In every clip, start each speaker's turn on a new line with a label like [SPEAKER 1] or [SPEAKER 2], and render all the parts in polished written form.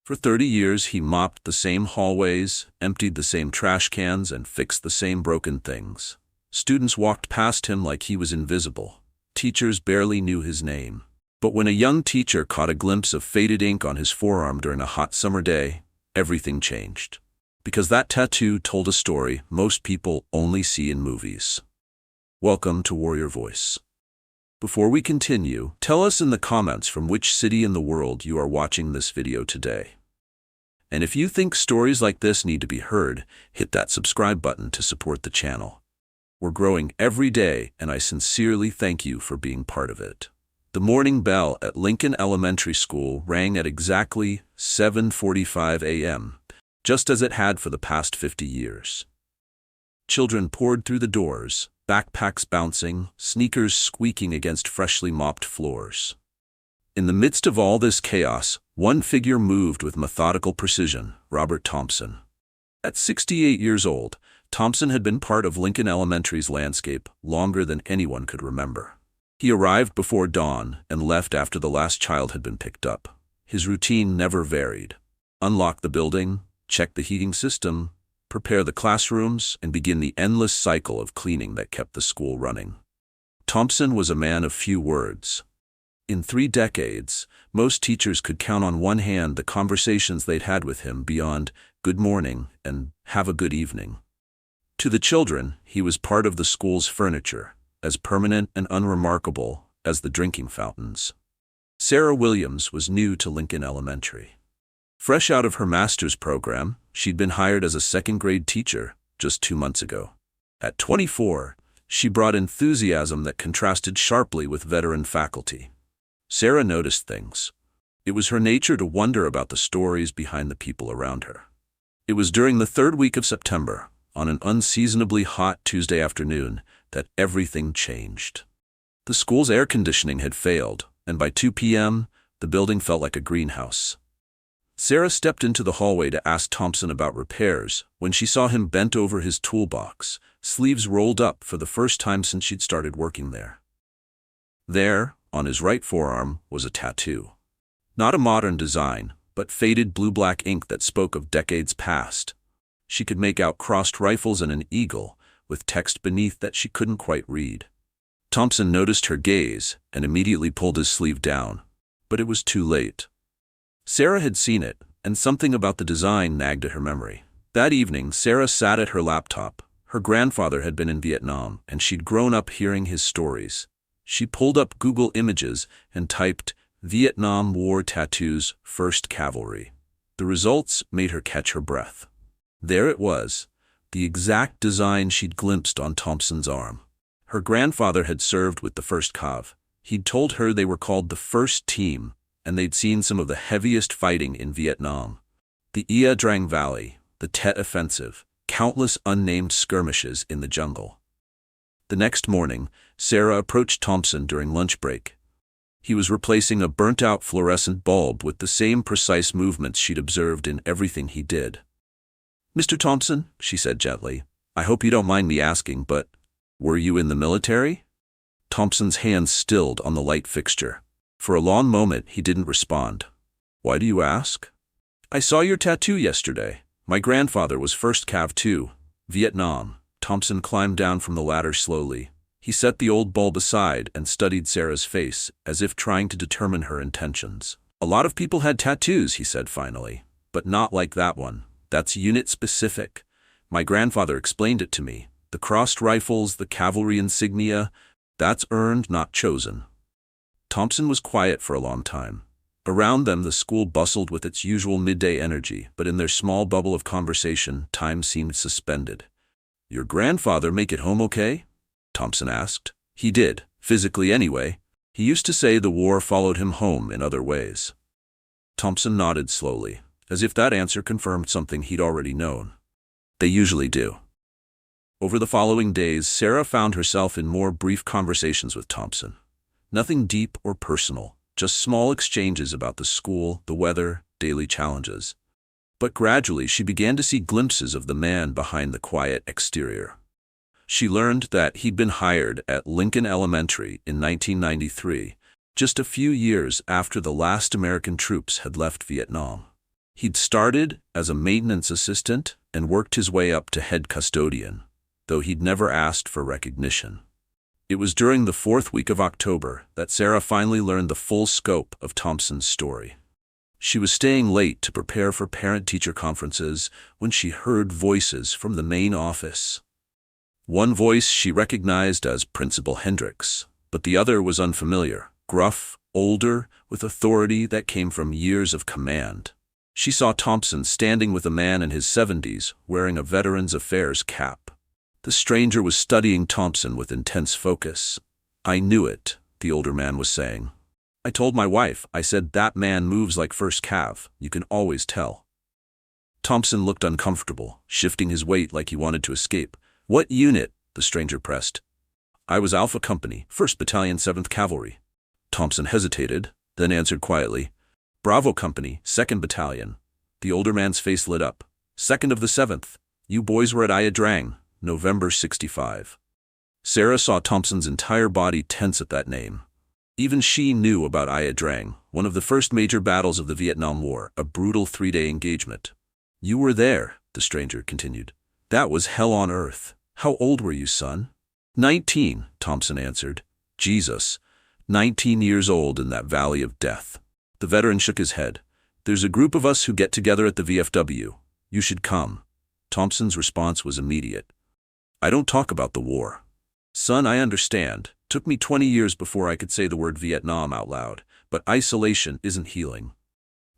[SPEAKER 1] For 30 years, he mopped the same hallways, emptied the same trash cans, and fixed the same broken things. Students walked past him like he was invisible. Teachers barely knew his name. But when a young teacher caught a glimpse of faded ink on his forearm during a hot summer day, everything changed. Because that tattoo told a story most people only see in movies. Welcome to Warrior Voice. Before we continue, tell us in the comments from which city in the world you are watching this video today. And if you think stories like this need to be heard, hit that subscribe button to support the channel. We're growing every day, and I sincerely thank you for being part of it. The morning bell at Lincoln Elementary School rang at exactly 7:45 a.m., just as it had for the past 50 years. Children poured through the doors, backpacks bouncing, sneakers squeaking against freshly mopped floors. In the midst of all this chaos, one figure moved with methodical precision: Robert Thompson. At 68 years old, Thompson had been part of Lincoln Elementary's landscape longer than anyone could remember. He arrived before dawn and left after the last child had been picked up. His routine never varied: unlock the building, check the heating system, prepare the classrooms, and begin the endless cycle of cleaning that kept the school running. Thompson was a man of few words. In 3 decades, most teachers could count on one hand the conversations they'd had with him beyond "good morning" and "have a good evening." To the children, he was part of the school's furniture, as permanent and unremarkable as the drinking fountains. Sarah Williams was new to Lincoln Elementary. Fresh out of her master's program, she'd been hired as a second-grade teacher just 2 months ago. At 24, she brought enthusiasm that contrasted sharply with veteran faculty. Sarah noticed things. It was her nature to wonder about the stories behind the people around her. It was during the 3rd week of September, on an unseasonably hot Tuesday afternoon, that everything changed. The school's air conditioning had failed, and by 2 p.m., the building felt like a greenhouse. Sarah stepped into the hallway to ask Thompson about repairs when she saw him bent over his toolbox, sleeves rolled up for the first time since she'd started working there. There, on his right forearm, was a tattoo. Not a modern design, but faded blue-black ink that spoke of decades past. She could make out crossed rifles and an eagle, with text beneath that she couldn't quite read. Thompson noticed her gaze and immediately pulled his sleeve down, but it was too late. Sarah had seen it, and something about the design nagged at her memory. That evening, Sarah sat at her laptop. Her grandfather had been in Vietnam, and she'd grown up hearing his stories. She pulled up Google Images and typed "Vietnam War Tattoos, 1st Cavalry." The results made her catch her breath. There it was, the exact design she'd glimpsed on Thompson's arm. Her grandfather had served with the 1st Cav. He'd told her they were called the First Team, and they'd seen some of the heaviest fighting in Vietnam. The Ia Drang Valley, the Tet Offensive, countless unnamed skirmishes in the jungle. The next morning, Sarah approached Thompson during lunch break. He was replacing a burnt-out fluorescent bulb with the same precise movements she'd observed in everything he did. "Mr. Thompson," she said gently, "I hope you don't mind me asking, but were you in the military?" Thompson's hands stilled on the light fixture. For a long moment, he didn't respond. "Why do you ask?" "I saw your tattoo yesterday. My grandfather was 1st Cav too, Vietnam." Thompson climbed down from the ladder slowly. He set the old bulb aside and studied Sarah's face, as if trying to determine her intentions. "A lot of people had tattoos," he said finally, "but not like that one. That's unit-specific. My grandfather explained it to me. The crossed rifles, the cavalry insignia, that's earned, not chosen." Thompson was quiet for a long time. Around them, the school bustled with its usual midday energy, but in their small bubble of conversation, time seemed suspended. "Your grandfather make it home okay?" Thompson asked. "He did, physically anyway. He used to say the war followed him home in other ways." Thompson nodded slowly, as if that answer confirmed something he'd already known. "They usually do." Over the following days, Sarah found herself in more brief conversations with Thompson. Nothing deep or personal, just small exchanges about the school, the weather, daily challenges. But gradually she began to see glimpses of the man behind the quiet exterior. She learned that he'd been hired at Lincoln Elementary in 1993, just a few years after the last American troops had left Vietnam. He'd started as a maintenance assistant and worked his way up to head custodian, though he'd never asked for recognition. It was during the 4th week of October that Sarah finally learned the full scope of Thompson's story. She was staying late to prepare for parent-teacher conferences when she heard voices from the main office. One voice she recognized as Principal Hendricks, but the other was unfamiliar, gruff, older, with authority that came from years of command. She saw Thompson standing with a man in his 70s wearing a Veterans Affairs cap. The stranger was studying Thompson with intense focus. "I knew it," the older man was saying. "I told my wife, I said that man moves like first cav, you can always tell." Thompson looked uncomfortable, shifting his weight like he wanted to escape. "What unit?" the stranger pressed. "I was Alpha Company, 1st Battalion, 7th Cavalry." Thompson hesitated, then answered quietly, "Bravo Company, 2nd Battalion." The older man's face lit up. "2nd of the 7th. You boys were at Ayadrang, November 65. Sarah saw Thompson's entire body tense at that name. Even she knew about Ayadrang, one of the first major battles of the Vietnam War, a brutal 3-day engagement. "You were there," the stranger continued. "That was hell on earth. How old were you, son?" 19, Thompson answered. "Jesus, 19 years old in that valley of death." The veteran shook his head. "There's a group of us who get together at the VFW. You should come." Thompson's response was immediate. "I don't talk about the war. Son, I understand. Took me 20 years before I could say the word Vietnam out loud, but isolation isn't healing."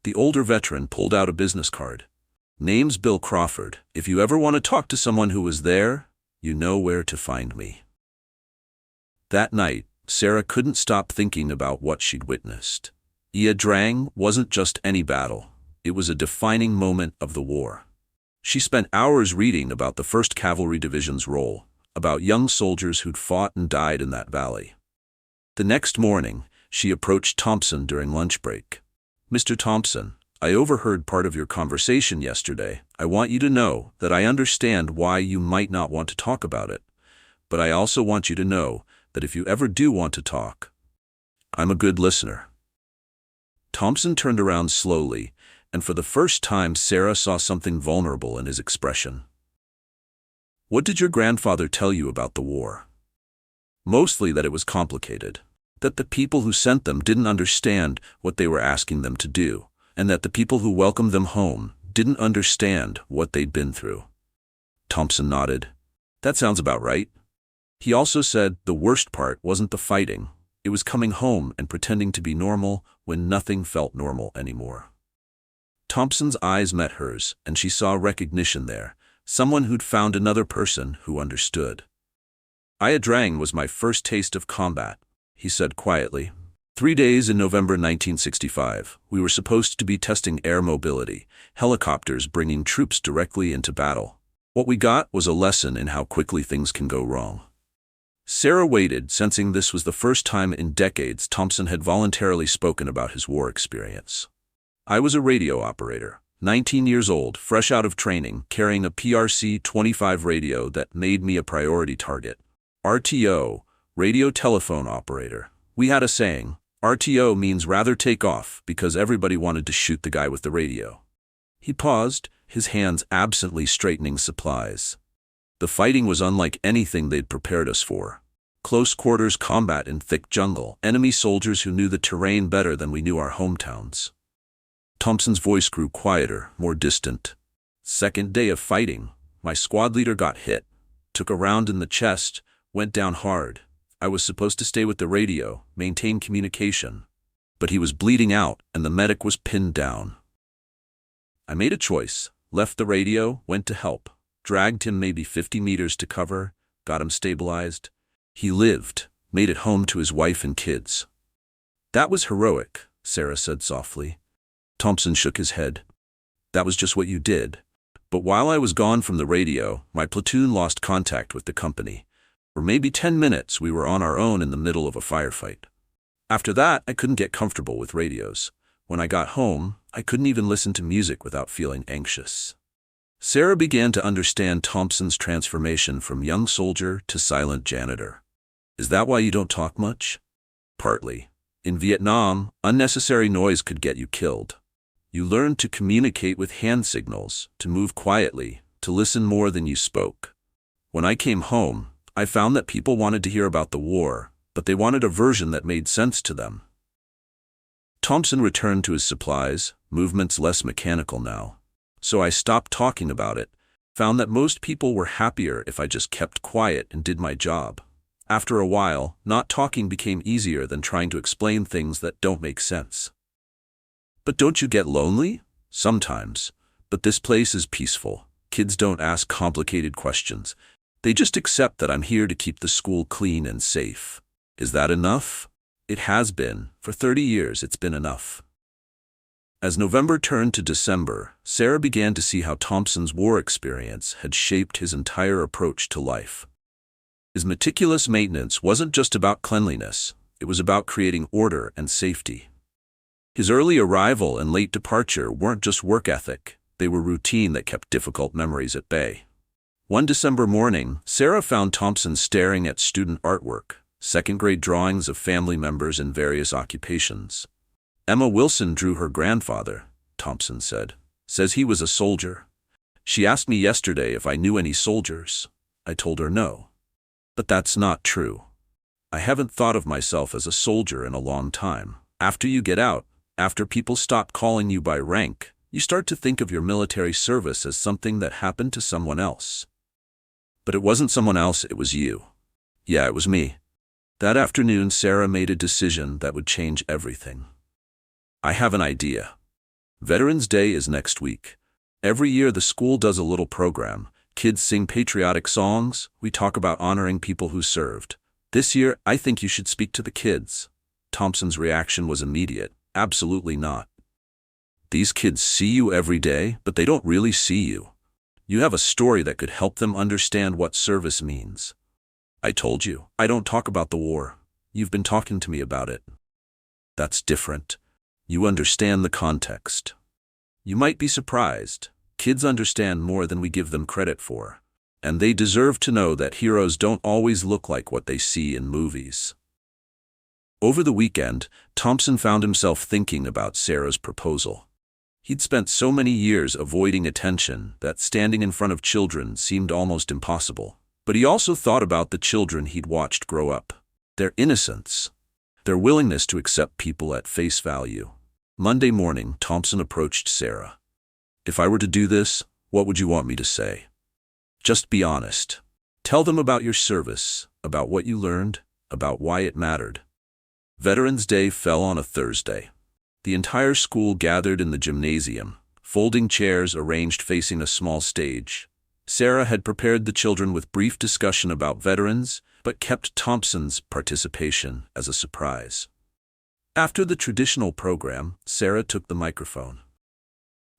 [SPEAKER 1] The older veteran pulled out a business card. "Name's Bill Crawford. If you ever want to talk to someone who was there, you know where to find me." That night, Sarah couldn't stop thinking about what she'd witnessed. Ia Drang wasn't just any battle. It was a defining moment of the war. She spent hours reading about the 1st Cavalry Division's role, about young soldiers who'd fought and died in that valley. The next morning, she approached Thompson during lunch break. "Mr. Thompson, I overheard part of your conversation yesterday. I want you to know that I understand why you might not want to talk about it, but I also want you to know that if you ever do want to talk, I'm a good listener." Thompson turned around slowly, and for the first time Sarah saw something vulnerable in his expression. "What did your grandfather tell you about the war?" "Mostly that it was complicated, that the people who sent them didn't understand what they were asking them to do, and that the people who welcomed them home didn't understand what they'd been through." Thompson nodded. "That sounds about right." He also said the worst part wasn't the fighting, it was coming home and pretending to be normal when nothing felt normal anymore. Thompson's eyes met hers, and she saw recognition there, someone who'd found another person who understood. "Ia Drang was my first taste of combat," he said quietly. 3 days in November 1965, we were supposed to be testing air mobility, helicopters bringing troops directly into battle. What we got was a lesson in how quickly things can go wrong. Sarah waited, sensing this was the first time in decades Thompson had voluntarily spoken about his war experience. "I was a radio operator, 19 years old, fresh out of training, carrying a PRC-25 radio that made me a priority target. RTO, radio telephone operator. We had a saying, RTO means rather take off, because everybody wanted to shoot the guy with the radio." He paused, his hands absently straightening supplies. "The fighting was unlike anything they'd prepared us for. Close quarters combat in thick jungle, enemy soldiers who knew the terrain better than we knew our hometowns." Thompson's voice grew quieter, more distant. "Second day of fighting, my squad leader got hit, took a round in the chest, went down hard. I was supposed to stay with the radio, maintain communication, but he was bleeding out and the medic was pinned down. I made a choice, left the radio, went to help, dragged him maybe 50 meters to cover, got him stabilized. He lived, made it home to his wife and kids." "That was heroic," Sarah said softly. Thompson shook his head. "That was just what you did. But while I was gone from the radio, my platoon lost contact with the company. For maybe 10 minutes we were on our own in the middle of a firefight. After that, I couldn't get comfortable with radios. When I got home, I couldn't even listen to music without feeling anxious." Sarah began to understand Thompson's transformation from young soldier to silent janitor. "Is that why you don't talk much?" "Partly. In Vietnam, unnecessary noise could get you killed. You learned to communicate with hand signals, to move quietly, to listen more than you spoke. When I came home, I found that people wanted to hear about the war, but they wanted a version that made sense to them. Thompson returned to his supplies, movements less mechanical now. So I stopped talking about it, found that most people were happier if I just kept quiet and did my job. After a while, not talking became easier than trying to explain things that don't make sense. But don't you get lonely? Sometimes. But this place is peaceful. Kids don't ask complicated questions. They just accept that I'm here to keep the school clean and safe. Is that enough? It has been. For 30 years, it's been enough. As November turned to December, Sarah began to see how Thompson's war experience had shaped his entire approach to life. His meticulous maintenance wasn't just about cleanliness, it was about creating order and safety. His early arrival and late departure weren't just work ethic, they were routine that kept difficult memories at bay. One December morning, Sarah found Thompson staring at student artwork, second-grade drawings of family members in various occupations. Emma Wilson drew her grandfather, Thompson said. Says he was a soldier. She asked me yesterday if I knew any soldiers. I told her no. But that's not true. I haven't thought of myself as a soldier in a long time. After you get out, after people stop calling you by rank, you start to think of your military service as something that happened to someone else. But it wasn't someone else, it was you. Yeah, it was me. That afternoon, Sarah made a decision that would change everything. I have an idea. Veterans Day is next week. Every year the school does a little program. Kids sing patriotic songs. We talk about honoring people who served. This year, I think you should speak to the kids. Thompson's reaction was immediate. Absolutely not. These kids see you every day, but they don't really see you. You have a story that could help them understand what service means. I told you, I don't talk about the war. You've been talking to me about it. That's different. You understand the context. You might be surprised. Kids understand more than we give them credit for. And they deserve to know that heroes don't always look like what they see in movies. Over the weekend, Thompson found himself thinking about Sarah's proposal. He'd spent so many years avoiding attention that standing in front of children seemed almost impossible. But he also thought about the children he'd watched grow up. Their innocence. Their willingness to accept people at face value. Monday morning, Thompson approached Sarah. If I were to do this, what would you want me to say? Just be honest. Tell them about your service, about what you learned, about why it mattered. Veterans Day fell on a Thursday. The entire school gathered in the gymnasium, folding chairs arranged facing a small stage. Sarah had prepared the children with brief discussion about veterans, but kept Thompson's participation as a surprise. After the traditional program, Sarah took the microphone.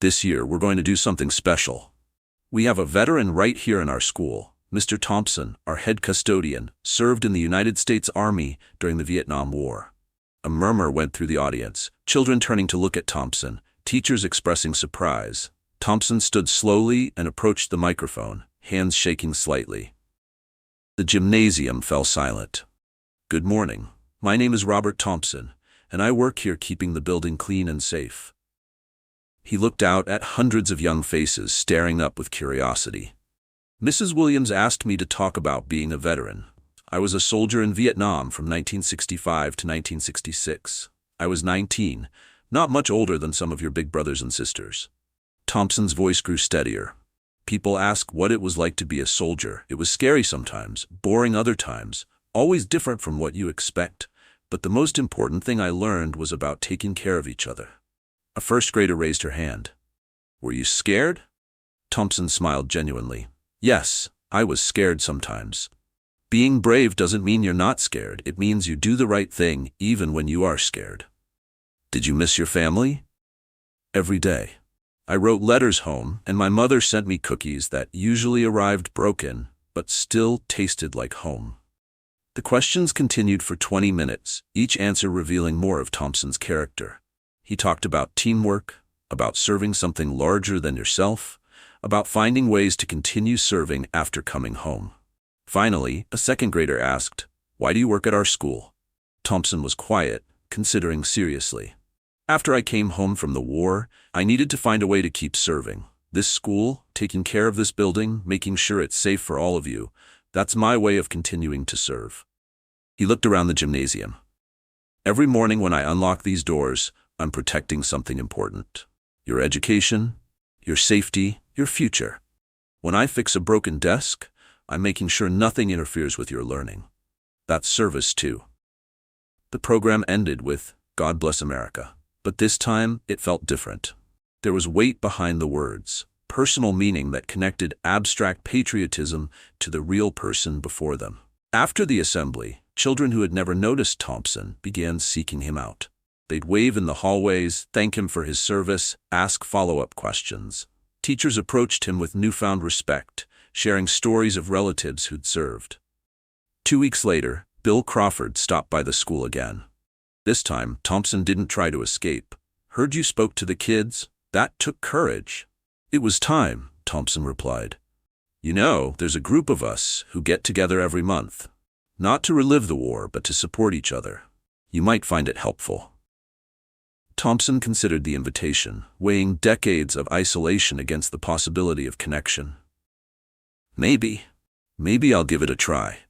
[SPEAKER 1] This year, we're going to do something special. We have a veteran right here in our school. Mr. Thompson, our head custodian, served in the United States Army during the Vietnam War. A murmur went through the audience, children turning to look at Thompson, teachers expressing surprise. Thompson stood slowly and approached the microphone, hands shaking slightly. The gymnasium fell silent. Good morning. My name is Robert Thompson, and I work here keeping the building clean and safe. He looked out at hundreds of young faces staring up with curiosity. Mrs. Williams asked me to talk about being a veteran. I was a soldier in Vietnam from 1965 to 1966. I was 19, not much older than some of your big brothers and sisters. Thompson's voice grew steadier. People ask what it was like to be a soldier. It was scary sometimes, boring other times, always different from what you expect. But the most important thing I learned was about taking care of each other. A first grader raised her hand. Were you scared? Thompson smiled genuinely. Yes, I was scared sometimes. Being brave doesn't mean you're not scared. It means you do the right thing even when you are scared. Did you miss your family? Every day. I wrote letters home, and my mother sent me cookies that usually arrived broken, but still tasted like home. The questions continued for 20 minutes, each answer revealing more of Thompson's character. He talked about teamwork, about serving something larger than yourself, about finding ways to continue serving after coming home. Finally, a second grader asked, "Why do you work at our school?" Thompson was quiet, considering seriously. After I came home from the war, I needed to find a way to keep serving. This school, taking care of this building, making sure it's safe for all of you, that's my way of continuing to serve." He looked around the gymnasium. "Every morning when I unlock these doors, I'm protecting something important. Your education, your safety, your future. When I fix a broken desk, I'm making sure nothing interferes with your learning. That's service too." The program ended with, "God bless America." But this time, it felt different. There was weight behind the words, personal meaning that connected abstract patriotism to the real person before them. After the assembly, children who had never noticed Thompson began seeking him out. They'd wave in the hallways, thank him for his service, ask follow-up questions. Teachers approached him with newfound respect, sharing stories of relatives who'd served. 2 weeks later, Bill Crawford stopped by the school again. This time, Thompson didn't try to escape. "Heard you spoke to the kids? That took courage." "It was time," Thompson replied. "You know, there's a group of us who get together every month. Not to relive the war, but to support each other. You might find it helpful." Thompson considered the invitation, weighing decades of isolation against the possibility of connection. Maybe I'll give it a try."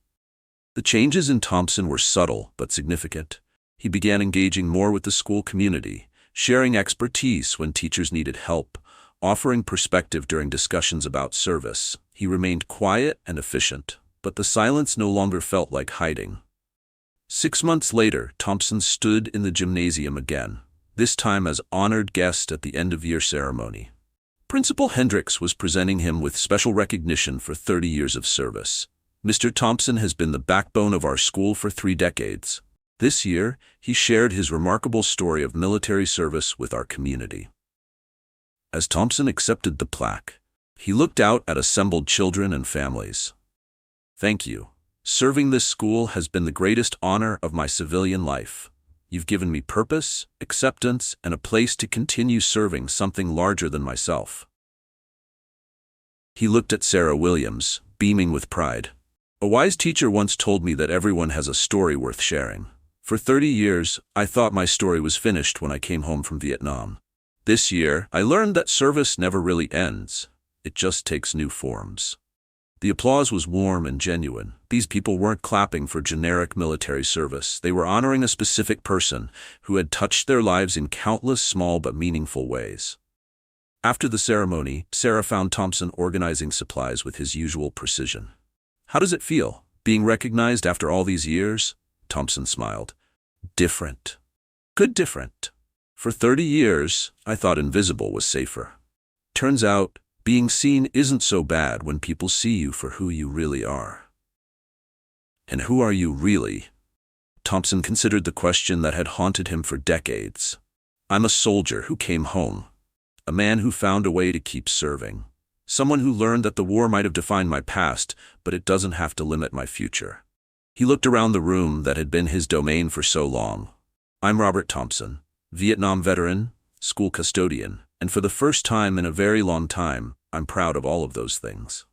[SPEAKER 1] The changes in Thompson were subtle but significant. He began engaging more with the school community, sharing expertise when teachers needed help, offering perspective during discussions about service. He remained quiet and efficient, but the silence no longer felt like hiding. 6 months later, Thompson stood in the gymnasium again, this time as honored guest at the end-of-year ceremony. Principal Hendricks was presenting him with special recognition for 30 years of service. "Mr. Thompson has been the backbone of our school for 3 decades. This year, he shared his remarkable story of military service with our community." As Thompson accepted the plaque, he looked out at assembled children and families. "Thank you. Serving this school has been the greatest honor of my civilian life. You've given me purpose, acceptance, and a place to continue serving something larger than myself." He looked at Sarah Williams, beaming with pride. "A wise teacher once told me that everyone has a story worth sharing. For 30 years, I thought my story was finished when I came home from Vietnam. This year, I learned that service never really ends. It just takes new forms." The applause was warm and genuine. These people weren't clapping for generic military service. They were honoring a specific person who had touched their lives in countless small but meaningful ways. After the ceremony, Sarah found Thompson organizing supplies with his usual precision. "How does it feel, being recognized after all these years?" Thompson smiled. "Different. Good different. For 30 years, I thought invisible was safer. Turns out, being seen isn't so bad when people see you for who you really are." "And who are you really?" Thompson considered the question that had haunted him for decades. "I'm a soldier who came home. A man who found a way to keep serving. Someone who learned that the war might have defined my past, but it doesn't have to limit my future." He looked around the room that had been his domain for so long. "I'm Robert Thompson, Vietnam veteran, school custodian, and for the first time in a very long time, I'm proud of all of those things."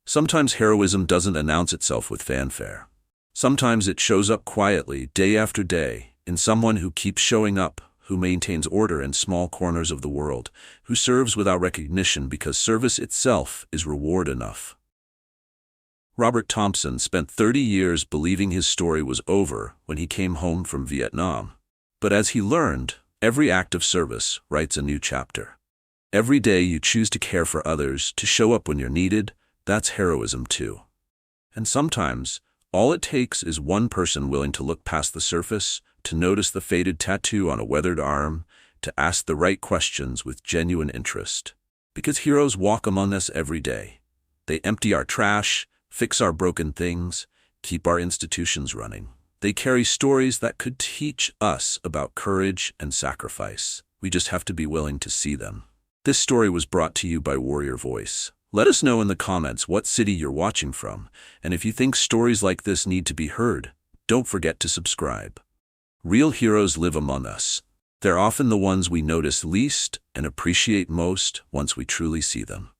[SPEAKER 1] Sometimes heroism doesn't announce itself with fanfare. Sometimes it shows up quietly, day after day, in someone who keeps showing up, who maintains order in small corners of the world, who serves without recognition because service itself is reward enough. Robert Thompson spent 30 years believing his story was over when he came home from Vietnam. But as he learned, every act of service writes a new chapter. Every day you choose to care for others, to show up when you're needed, that's heroism too. And sometimes, all it takes is one person willing to look past the surface, to notice the faded tattoo on a weathered arm, to ask the right questions with genuine interest. Because heroes walk among us every day. They empty our trash, fix our broken things, keep our institutions running. They carry stories that could teach us about courage and sacrifice. We just have to be willing to see them. This story was brought to you by Warrior Voice. Let us know in the comments what city you're watching from, and if you think stories like this need to be heard, don't forget to subscribe. Real heroes live among us. They're often the ones we notice least and appreciate most once we truly see them.